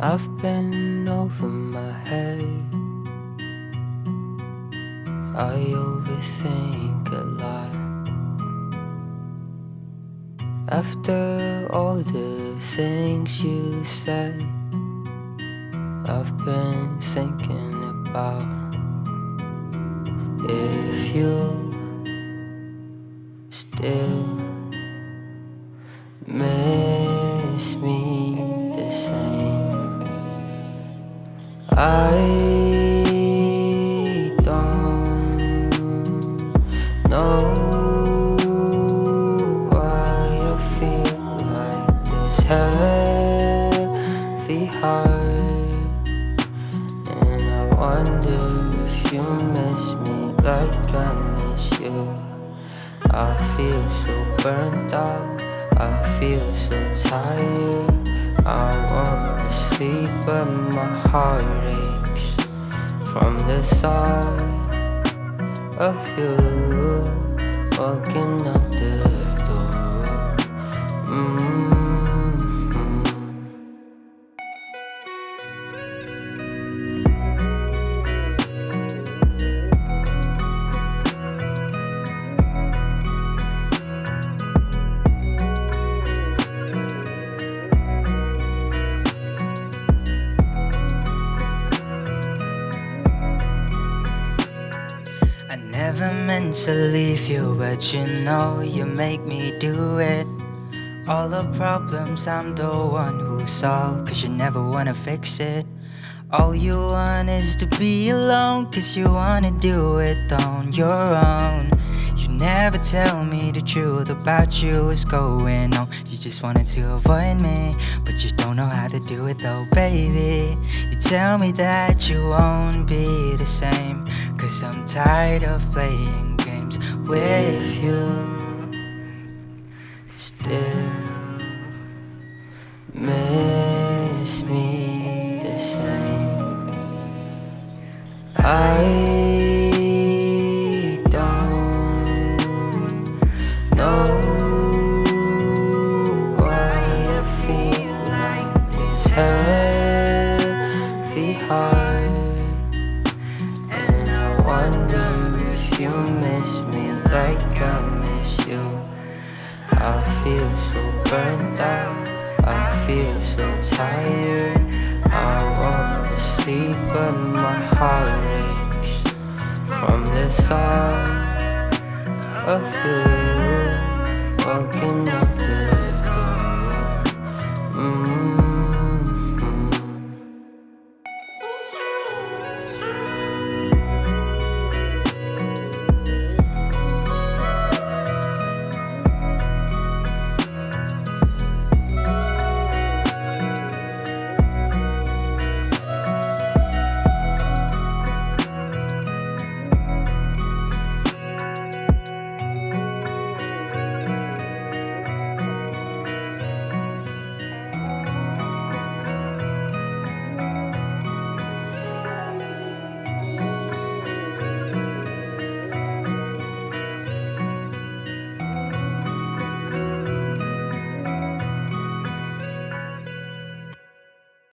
I've been over my head. I overthink a lot. After all the things you said, I've been thinking about if you still miss me the same. I don't know why I feel like this heavy heart, and I wonder if you miss me like I miss you. I feel so burnt out, I feel so tired. I wanna sleep but my heart aches from the thought of you walking out the door. I never meant to leave you, but you know you make me do it. All the problems I'm the one who solve, cause you never wanna fix it. All you want is to be alone, cause you wanna do it on your own. You never tell me the truth about you is going on. You just wanted to avoid me, but you don't know how to do it though, baby. You tell me that you won't be the same, cause I'm tired of playing games with you. Still miss me the same. I don't know why I feel like this heavy heart, and I wonder if you miss me like I miss you. I feel so burnt out, I feel so tired. I wanna sleep but my heart aches from the thought of you walking out